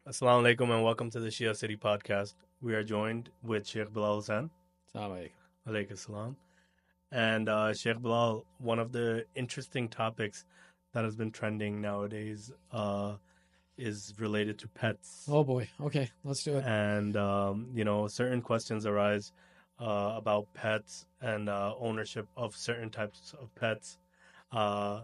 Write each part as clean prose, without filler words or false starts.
Assalamu alaikum and welcome to the Shia City podcast. We are joined with Sheikh Bilal. Assalamu Alaikum salam. And Sheikh Bilal, one of the interesting topics that has been trending nowadays is related to pets. Oh boy. Okay, let's do it. And, certain questions arise about pets and ownership of certain types of pets.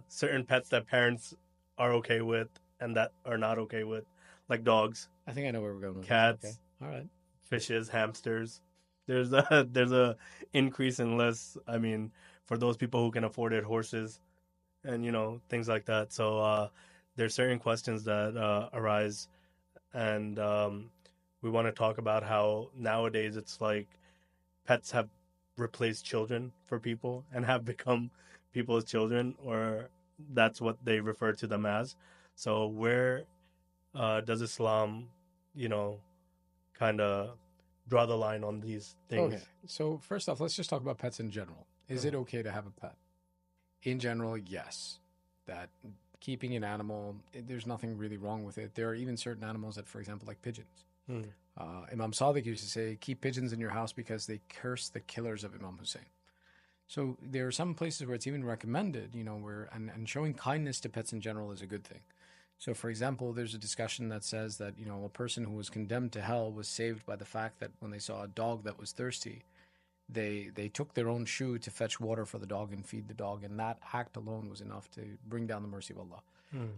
Certain pets that parents are okay with and that are not okay with, like dogs, I think I know where we're going with cats, this. Okay. All right. fishes, hamsters. There's a increase in less. I mean, for those people who can afford it, horses and things like that. So there's certain questions that arise, and we want to talk about how nowadays it's like pets have replaced children for people and have become people's children, or that's what they refer to them as. So where does Islam, you know, kind of draw the line on these things? Okay. So first off, let's just talk about pets in general. Is it okay to have a pet? In general, yes. That keeping an animal, there's nothing really wrong with it. There are even certain animals that, for example, like pigeons. Hmm. Imam Sadiq used to say, keep pigeons in your house because they curse the killers of Imam Hussein. So there are some places where it's even recommended, where and showing kindness to pets in general is a good thing. So, for example, there's a discussion that says that, a person who was condemned to hell was saved by the fact that when they saw a dog that was thirsty, they took their own shoe to fetch water for the dog and feed the dog. And that act alone was enough to bring down the mercy of Allah.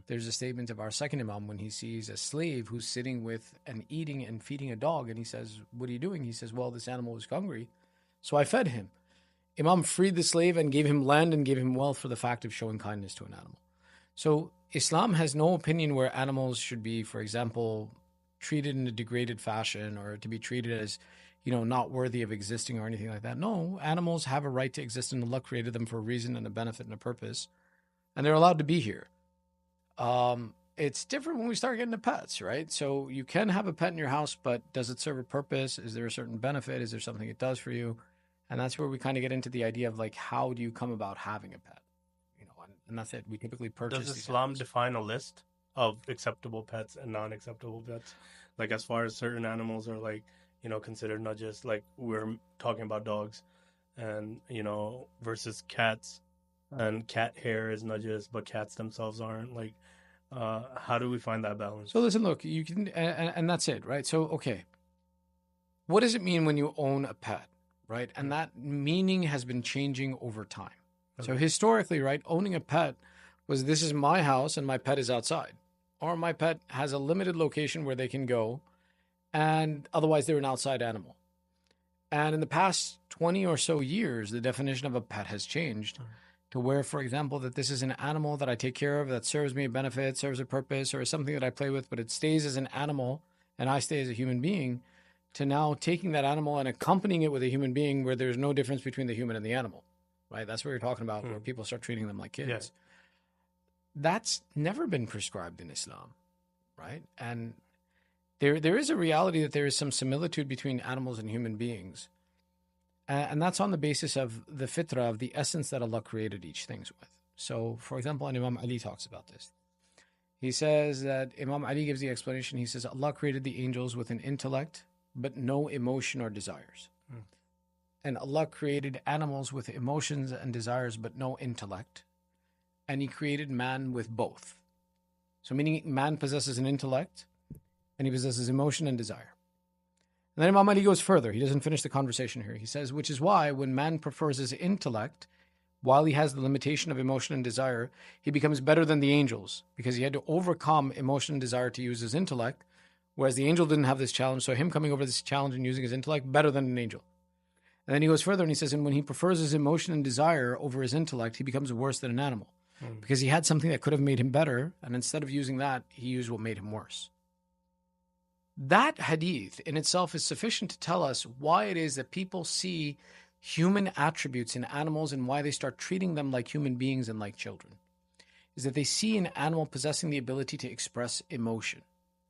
There's a statement of our second Imam when he sees a slave who's sitting with and eating and feeding a dog. And he says, what are you doing? He says, well, this animal was hungry, so I fed him. Imam freed the slave and gave him land and gave him wealth for the fact of showing kindness to an animal. So Islam has no opinion where animals should be, for example, treated in a degraded fashion or to be treated as, not worthy of existing or anything like that. No, animals have a right to exist and Allah created them for a reason and a benefit and a purpose, and they're allowed to be here. It's different when we start getting to pets, right? So you can have a pet in your house, but does it serve a purpose? Is there a certain benefit? Is there something it does for you? And that's where we kind of get into the idea of like, how do you come about having a pet? And that's it. We typically purchase. Does Islam define a list of acceptable pets and non-acceptable pets? Like as far as certain animals are like, considered not just like we're talking about dogs and, versus cats, and cat hair is not just, but cats themselves aren't. Like, how do we find that balance? So listen, look, you can, and that's it, right? So, okay. What does it mean when you own a pet, right? And that meaning has been changing over time. Okay. So historically, right, owning a pet was this is my house and my pet is outside. Or my pet has a limited location where they can go, and otherwise they're an outside animal. And in the past 20 or so years, the definition of a pet has changed to where, for example, that this is an animal that I take care of, that serves me a benefit, serves a purpose, or is something that I play with, but it stays as an animal and I stay as a human being, to now taking that animal and accompanying it with a human being where there's no difference between the human and the animal, right? That's what you're talking about, where people start treating them like kids. Yeah. That's never been prescribed in Islam, right? And there is a reality that there is some similitude between animals and human beings. And that's on the basis of the fitrah, of the essence that Allah created each thing with. So, for example, and Imam Ali talks about this. He says that Imam Ali gives the explanation. He says, Allah created the angels with an intellect, but no emotion or desires. And Allah created animals with emotions and desires, but no intellect. And He created man with both. So meaning man possesses an intellect, and he possesses emotion and desire. And then Imam Ali goes further. He doesn't finish the conversation here. He says, which is why when man prefers his intellect, while he has the limitation of emotion and desire, he becomes better than the angels, because he had to overcome emotion and desire to use his intellect, whereas the angel didn't have this challenge. So him coming over this challenge and using his intellect, better than an angel. And then he goes further and he says, and when he prefers his emotion and desire over his intellect, he becomes worse than an animal, because he had something that could have made him better, and instead of using that, he used what made him worse. That hadith in itself is sufficient to tell us why it is that people see human attributes in animals and why they start treating them like human beings and like children. Is that they see an animal possessing the ability to express emotion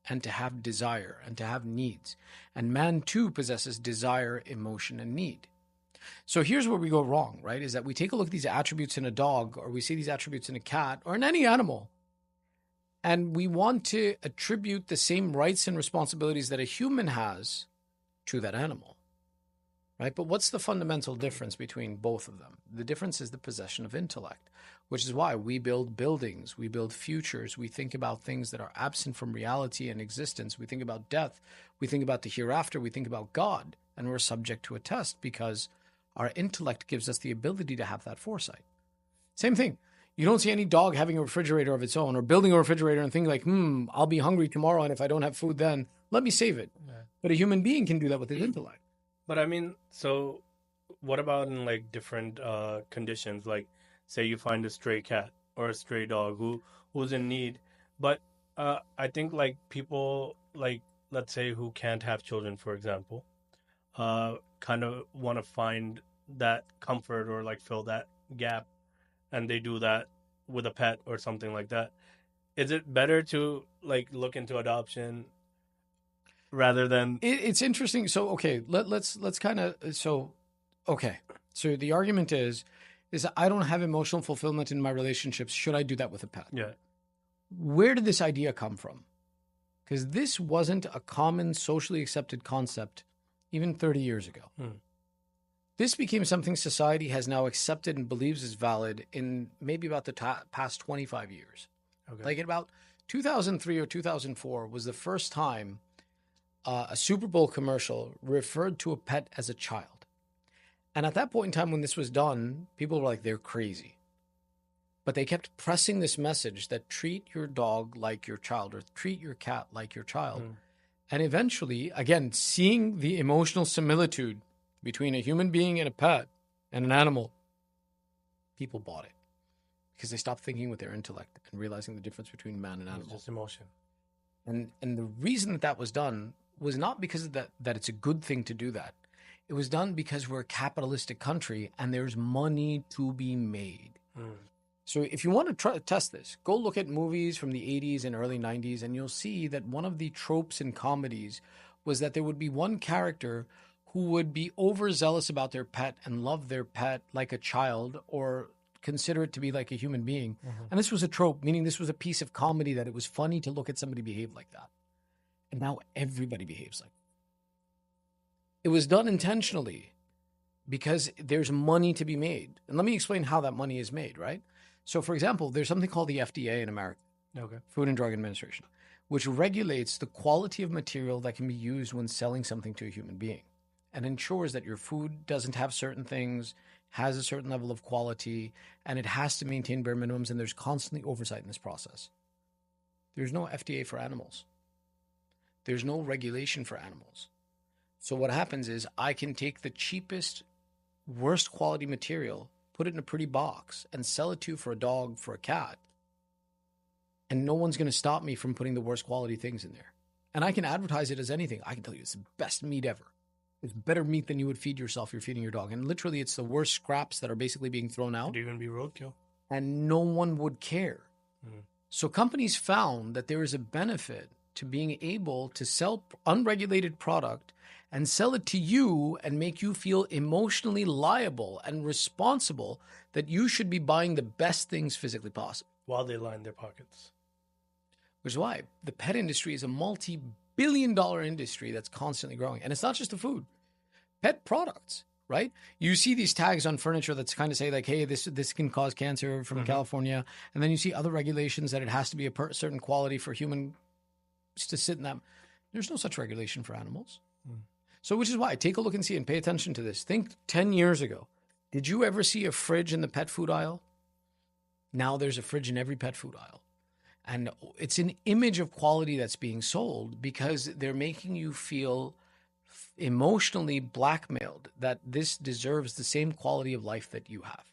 and to have desire and to have needs. And man too possesses desire, emotion, and need. So here's where we go wrong, right? Is that we take a look at these attributes in a dog, or we see these attributes in a cat, or in any animal, And we want to attribute the same rights and responsibilities that a human has to that animal, right? But what's the fundamental difference between both of them? The difference is the possession of intellect, which is why we build buildings, we build futures, we think about things that are absent from reality and existence. We think about death, we think about the hereafter, we think about God, and we're subject to a test because our intellect gives us the ability to have that foresight. Same thing. You don't see any dog having a refrigerator of its own or building a refrigerator and thinking like, I'll be hungry tomorrow, and if I don't have food then, let me save it. Yeah. But a human being can do that with his intellect. But I mean, so what about in like different conditions? Like, say you find a stray cat or a stray dog who's in need, but I think like people like, let's say, who can't have children, for example, kind of want to find that comfort or like fill that gap, and they do that with a pet or something like that. Is it better to like look into adoption rather than It's interesting. So, okay, let's kind of, okay. So the argument is that I don't have emotional fulfillment in my relationships. Should I do that with a pet? yeah? Where did this idea come from? Because this wasn't a common socially accepted concept even 30 years ago. This became something society has now accepted and believes is valid in maybe about the past 25 years. Okay. Like in about 2003 or 2004 was the first time a Super Bowl commercial referred to a pet as a child. And at that point in time when this was done, people were like, they're crazy. But they kept pressing this message that treat your dog like your child or treat your cat like your child. And eventually, again, seeing the emotional similitude between a human being and a pet and an animal, people bought it because they stopped thinking with their intellect and realizing the difference between man and animal. It's just emotion. And the reason that was done was not because of that it's a good thing to do that. It was done because we're a capitalistic country and there's money to be made. So if you want to try to test this, go look at movies from the 80s and early 90s, and you'll see that one of the tropes in comedies was that there would be one character who would be overzealous about their pet and love their pet like a child or consider it to be like a human being. And this was a trope, meaning this was a piece of comedy that it was funny to look at somebody behave like that. And now everybody behaves like that. It was done intentionally because there's money to be made. And let me explain how that money is made, right? So, for example, there's something called the FDA in America, Food and Drug Administration, which regulates the quality of material that can be used when selling something to a human being and ensures that your food doesn't have certain things, has a certain level of quality, and it has to maintain bare minimums, and there's constantly oversight in this process. There's no FDA for animals. There's no regulation for animals. So what happens is I can take the cheapest, worst quality material, put it in a pretty box, and sell it to you for a dog, for a cat. And no one's going to stop me from putting the worst quality things in there. And I can advertise it as anything. I can tell you it's the best meat ever. It's better meat than you would feed yourself. You're feeding your dog. And literally it's the worst scraps that are basically being thrown out. Could even be roadkill. And no one would care. So companies found that there is a benefit to being able to sell unregulated product and sell it to you and make you feel emotionally liable and responsible that you should be buying the best things physically possible. While they line their pockets. Which is why the pet industry is a multi-billion-dollar industry that's constantly growing. And it's not just the food. Pet products, right? You see these tags on furniture that's kind of say like, hey, this can cause cancer from California. And then you see other regulations that it has to be a certain quality for humans to sit in them. There's no such regulation for animals. So which is why, take a look and see and pay attention to this. Think 10 years ago. Did you ever see a fridge in the pet food aisle? Now there's a fridge in every pet food aisle. And it's an image of quality that's being sold because they're making you feel emotionally blackmailed that this deserves the same quality of life that you have.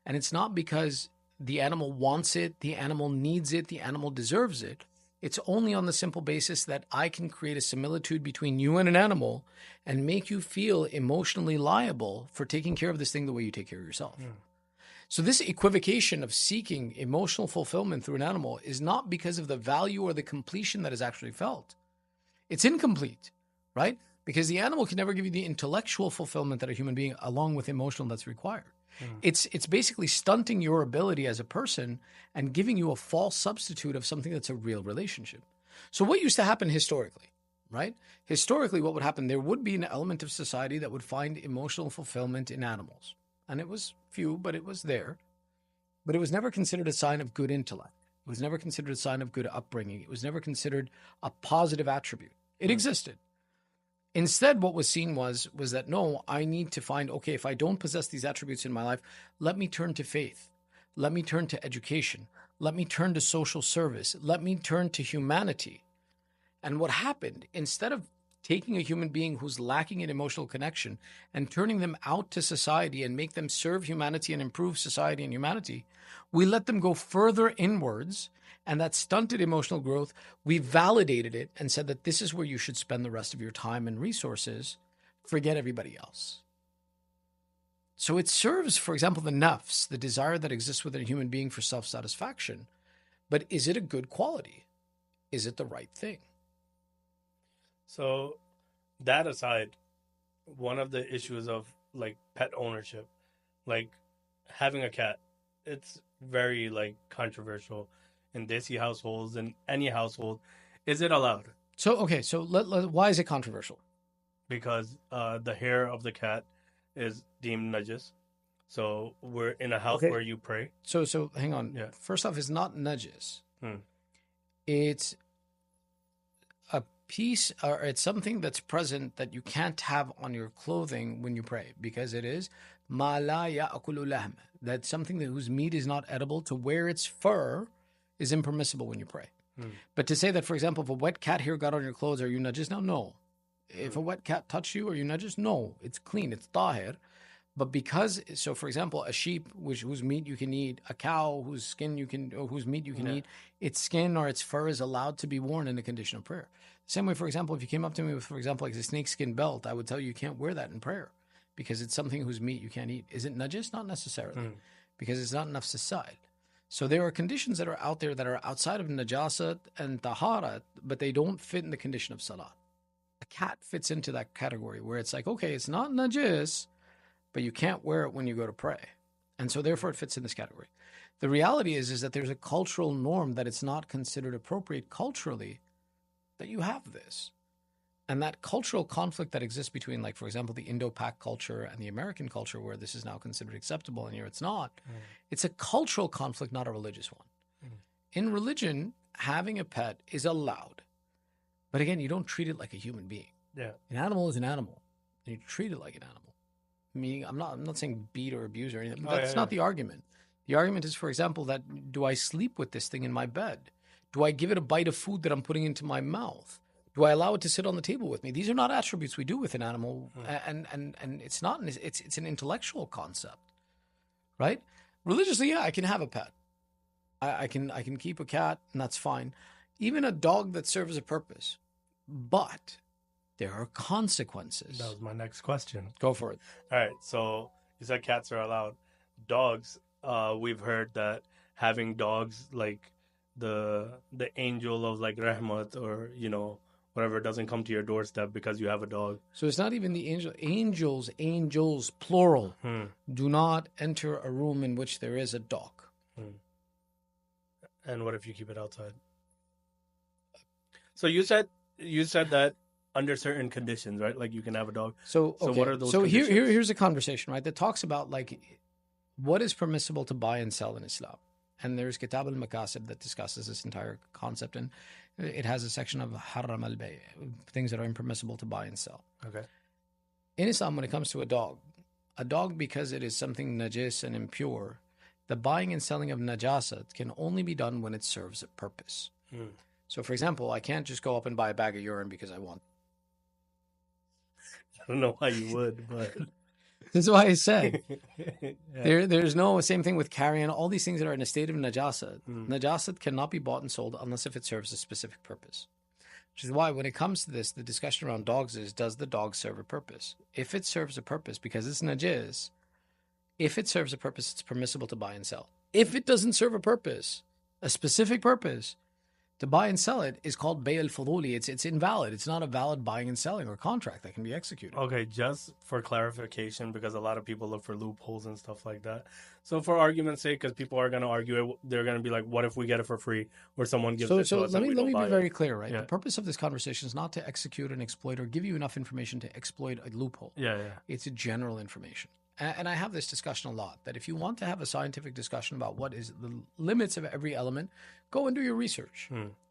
And it's not because the animal wants it, the animal needs it, the animal deserves it. It's only on the simple basis that I can create a similitude between you and an animal and make you feel emotionally liable for taking care of this thing the way you take care of yourself. So this equivocation of seeking emotional fulfillment through an animal is not because of the value or the completion that is actually felt. It's incomplete, right? Because the animal can never give you the intellectual fulfillment that a human being, along with emotional, that's required. It's basically stunting your ability as a person and giving you a false substitute of something that's a real relationship. So what used to happen historically, right? Historically, what would happen? There would be an element of society that would find emotional fulfillment in animals. And it was few, but it was there. But it was never considered a sign of good intellect. It was never considered a sign of good upbringing. It was never considered a positive attribute. It existed. Instead, what was seen was that, no, I need to find, okay, if I don't possess these attributes in my life, let me turn to faith. Let me turn to education. Let me turn to social service. Let me turn to humanity. And what happened, instead of taking a human being who's lacking in emotional connection and turning them out to society and make them serve humanity and improve society and humanity, we let them go further inwards. And that stunted emotional growth, we validated it and said that this is where you should spend the rest of your time and resources. Forget everybody else. So it serves, for example, the nafs, the desire that exists within a human being for self-satisfaction. But is it a good quality? Is it the right thing? So that aside, one of the issues of like pet ownership, like having a cat, it's very like controversial in Desi households and any household. Is it allowed? So, okay, so why is it controversial? Because the hair of the cat is deemed najis. So we're in a house where you pray. So hang on. Yeah. First off, it's not najis. It's a piece, or it's something that's present that you can't have on your clothing when you pray, because it is ma la ya'kulu lahm. That's something whose meat is not edible. To wear its fur is impermissible when you pray. But to say that, for example, if a wet cat hair got on your clothes, are you najis now? No. If a wet cat touched you, are you najis? No. It's clean. It's tahir. But because, so for example, a sheep whose meat you can eat, a cow whose skin you can, or whose meat you can eat, its skin or its fur is allowed to be worn in a condition of prayer. Same way, for example, if you came up to me with, for example, like a snakeskin belt, I would tell you can't wear that in prayer because it's something whose meat you can't eat. Is it najis? Not necessarily, because it's not nafs as-sa'il. So there are conditions that are out there that are outside of najasat and taharat, but they don't fit in the condition of salat. A cat fits into that category where it's like, okay, it's not najis, but you can't wear it when you go to pray. And so therefore it fits in this category. The reality is that there's a cultural norm that it's not considered appropriate culturally that you have this. And that cultural conflict that exists between, like, for example, the Indo-Pak culture and the American culture, where this is now considered acceptable and here it's not, it's a cultural conflict, not a religious one. In religion, having a pet is allowed. But again, you don't treat it like a human being. Yeah. An animal is an animal, and you treat it like an animal. Meaning, I'm not saying beat or abuse or anything. That's not the argument. The argument is, for example, that do I sleep with this thing in my bed? Do I give it a bite of food that I'm putting into my mouth? Do I allow it to sit on the table with me? These are not attributes we do with an animal, and it's not. It's an intellectual concept, right? Religiously, yeah, I can have a pet. I can keep a cat, and that's fine. Even a dog that serves a purpose, but there are consequences. That was my next question. Go for it. All right. So you said cats are allowed. Dogs, we've heard that having dogs, like the angel of like rahmat, or whatever, doesn't come to your doorstep because you have a dog. So it's not even the angel. Angels, plural, do not enter a room in which there is a dog. And what if you keep it outside? So you said that under certain conditions, right? Like you can have a dog. So what are those So conditions? here's a conversation, right, that talks about like what is permissible to buy and sell in Islam. And there's Kitab al-Makasib that discusses this entire concept, and it has a section of Haram al-Bay, things that are impermissible to buy and sell. Okay. In Islam, when it comes to a dog, because it is something najis and impure, the buying and selling of najasat can only be done when it serves a purpose. So, for example, I can't just go up and buy a bag of urine because I want. I don't know why you would, but this is why I said there's no same thing with carrion. All these things that are in a state of najasat. Najasat cannot be bought and sold unless if it serves a specific purpose. Which is why when it comes to this, the discussion around dogs is, does the dog serve a purpose? If it serves a purpose, because it's najis, if it serves a purpose, it's permissible to buy and sell. If it doesn't serve a purpose, a specific purpose, To buy and sell it is called bay al-fuduli. It's invalid. It's not a valid buying and selling or contract that can be executed. Okay, just for clarification, because a lot of people look for loopholes and stuff like that. So, for argument's sake, because people are going to argue it, they're going to be like, "What if we get it for free, or someone gives it to us let and we me don't be buy very it?" clear, right? Yeah, The purpose of this conversation is not to execute and exploit or give you enough information to exploit a loophole. yeah. It's general information. And I have this discussion a lot, that if you want to have a scientific discussion about what is the limits of every element, go and do your research.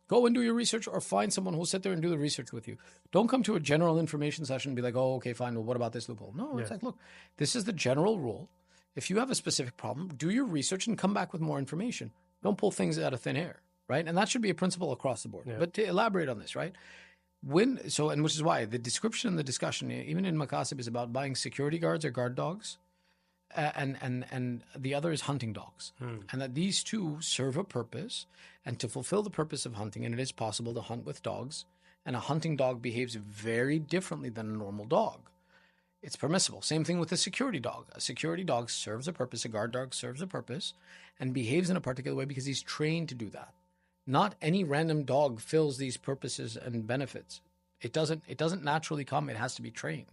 Go and do your research, or find someone who'll sit there and do the research with you. Don't come to a general information session and be like, oh, okay, fine. Well, what about this loophole? No, it's like, look, this is the general rule. If you have a specific problem, do your research and come back with more information. Don't pull things out of thin air, right? And that should be a principle across the board. Yeah. But to elaborate on this, right? And which is why the description and the discussion, even in Makasib, is about buying security guards or guard dogs. And the other is hunting dogs, and that these two serve a purpose, and to fulfill the purpose of hunting, and it is possible to hunt with dogs, and a hunting dog behaves very differently than a normal dog. It's permissible. Same thing with a security dog. A security dog serves a purpose, a guard dog serves a purpose, and behaves in a particular way because he's trained to do that. Not any random dog fills these purposes and benefits. It doesn't naturally come. It has to be trained.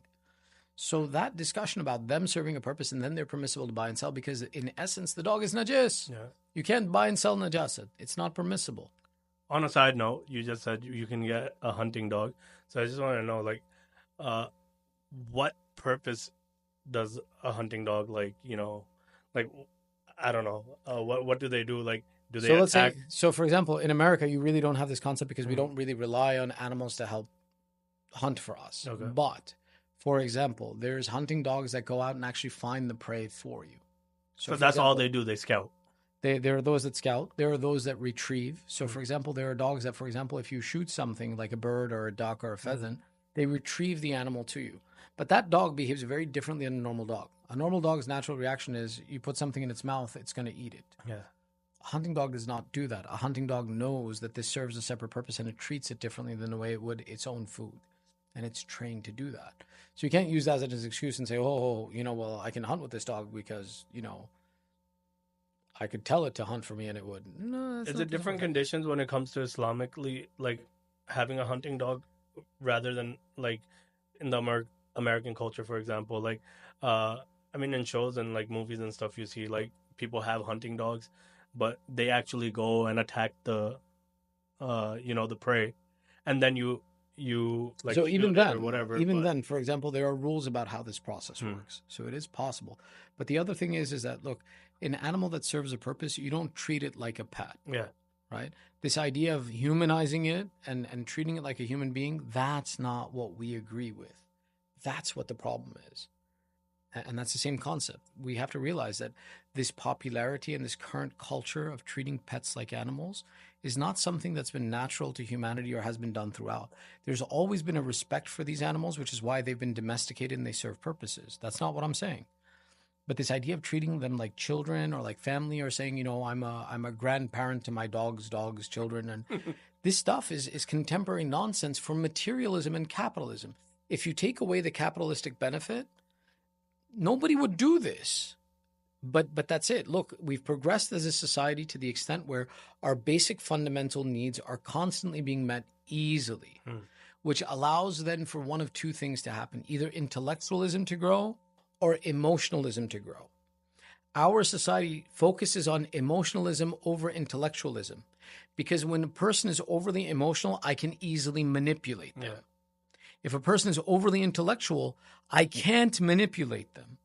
So that discussion about them serving a purpose and then they're permissible to buy and sell, because in essence, the dog is najis. Yeah. You can't buy and sell najasat. It's not permissible. On a side note, you just said you can get a hunting dog. So I just want to know, like, what purpose does a hunting dog, like, I don't know, what do they do? Like, do they attack? So for example, in America, you really don't have this concept because we don't really rely on animals to help hunt for us. Okay. But for example, there's hunting dogs that go out and actually find the prey for you. So that's all they do. They scout. There are those that scout. There are those that retrieve. So, for example, there are dogs that, for example, if you shoot something like a bird or a duck or a pheasant, they retrieve the animal to you. But that dog behaves very differently than a normal dog. A normal dog's natural reaction is you put something in its mouth, it's going to eat it. Yeah. A hunting dog does not do that. A hunting dog knows that this serves a separate purpose and it treats it differently than the way it would its own food. And it's trained to do that. So you can't use that as an excuse and say, well, I can hunt with this dog because, I could tell it to hunt for me and it would. No, is it different conditions when it comes to Islamically, like having a hunting dog rather than like in the American culture, for example? Like, in shows and like movies and stuff, you see like people have hunting dogs, but they actually go and attack the prey, and then you like, so even then, or whatever. Then, for example, there are rules about how this process works. So it is possible. But the other thing is that, look, an animal that serves a purpose, you don't treat it like a pet. Yeah. Right? This idea of humanizing it and treating it like a human being, that's not what we agree with. That's what the problem is. And that's the same concept. We have to realize that this popularity and this current culture of treating pets like animals is not something that's been natural to humanity or has been done throughout. There's always been a respect for these animals, which is why they've been domesticated and they serve purposes. That's not what I'm saying. But this idea of treating them like children or like family, or saying, I'm a grandparent to my dog's children, and this stuff is contemporary nonsense from materialism and capitalism. If you take away the capitalistic benefit, nobody would do this. But that's it. Look, we've progressed as a society to the extent where our basic fundamental needs are constantly being met easily, which allows then for one of two things to happen: either intellectualism to grow or emotionalism to grow. Our society focuses on emotionalism over intellectualism, because when a person is overly emotional, I can easily manipulate them. Yeah. If a person is overly intellectual, I can't manipulate them.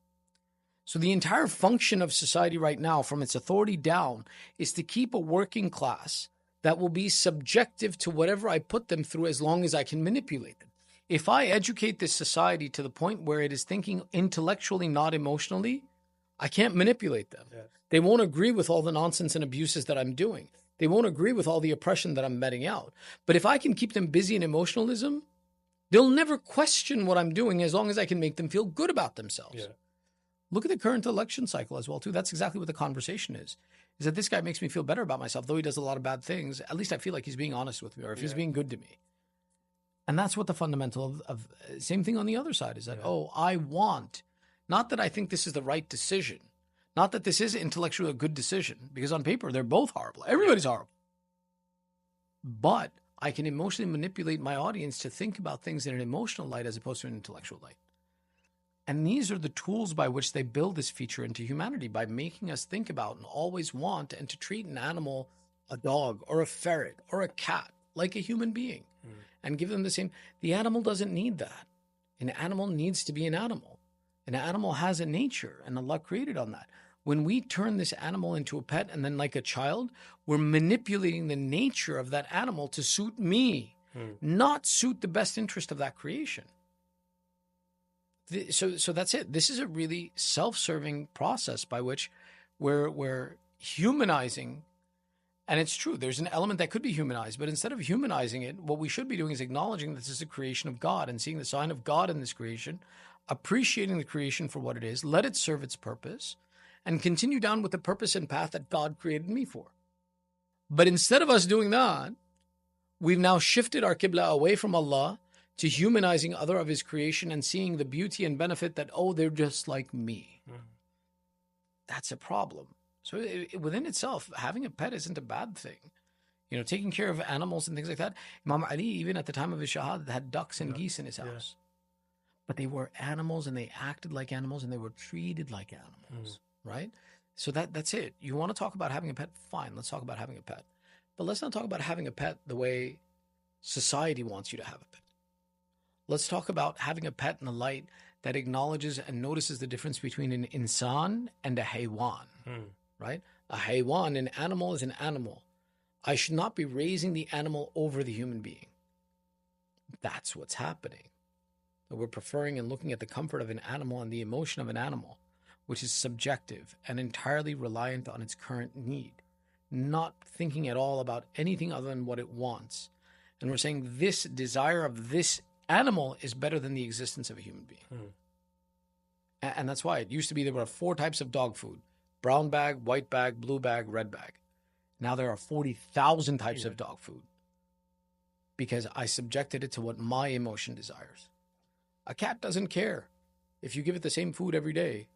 So the entire function of society right now, from its authority down, is to keep a working class that will be subjective to whatever I put them through, as long as I can manipulate them. If I educate this society to the point where it is thinking intellectually, not emotionally, I can't manipulate them. Yes. They won't agree with all the nonsense and abuses that I'm doing. They won't agree with all the oppression that I'm meting out. But if I can keep them busy in emotionalism, they'll never question what I'm doing, as long as I can make them feel good about themselves. Yeah. Look at the current election cycle as well, too. That's exactly what the conversation is that this guy makes me feel better about myself. Though he does a lot of bad things, at least I feel like he's being honest with me, or if he's being good to me. And that's what the fundamental of same thing on the other side is, that, I want, not that I think this is the right decision, not that this is intellectually a good decision, because on paper, they're both horrible. Everybody's horrible. but I can emotionally manipulate my audience to think about things in an emotional light as opposed to an intellectual light. And these are the tools by which they build this feature into humanity, by making us think about and always want and to treat an animal, a dog or a ferret or a cat, like a human being, and give them the same. The animal doesn't need that. An animal needs to be an animal. An animal has a nature, and Allah created on that. When we turn this animal into a pet and then like a child, we're manipulating the nature of that animal to suit me, not suit the best interest of that creation. So that's it. This is a really self-serving process by which we're humanizing. And it's true, there's an element that could be humanized, but instead of humanizing it, what we should be doing is acknowledging this is a creation of God and seeing the sign of God in this creation, appreciating the creation for what it is, let it serve its purpose, and continue down with the purpose and path that God created me for. But instead of us doing that, we've now shifted our qibla away from Allah to humanizing other of his creation and seeing the beauty and benefit that, oh, they're just like me. That's a problem. So within itself, having a pet isn't a bad thing. You know, taking care of animals and things like that. Imam Ali, even at the time of his shahad, had ducks and geese in his house. But they were animals and they acted like animals and they were treated like animals, right? So that's it. You want to talk about having a pet? Fine, let's talk about having a pet. But let's not talk about having a pet the way society wants you to have a pet. Let's talk about having a pet in the light that acknowledges and notices the difference between an insan and a haywan, right? A haywan, an animal, is an animal. I should not be raising the animal over the human being. That's what's happening. So we're preferring and looking at the comfort of an animal and the emotion of an animal, which is subjective and entirely reliant on its current need, not thinking at all about anything other than what it wants. And we're saying this desire of this animal is better than the existence of a human being. And that's why it used to be there were 4 types of dog food: brown bag, white bag, blue bag, red bag. Now there are 40,000 types of dog food because I subjected it to what my emotion desires. A cat doesn't care if you give it the same food every day,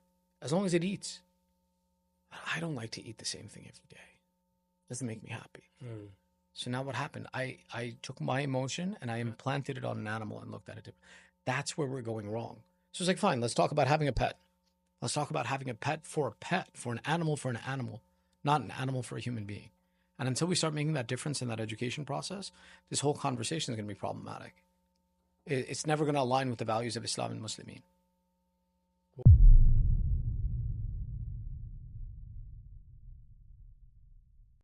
as long as it eats. I don't like to eat the same thing every day. It doesn't make me happy. So now what happened? I took my emotion and I implanted it on an animal and looked at it. That's where we're going wrong. So it's like, fine, let's talk about having a pet. Let's talk about having a pet, for an animal, not an animal for a human being. And until we start making that difference in that education process, this whole conversation is going to be problematic. It's never going to align with the values of Islam and Muslimin.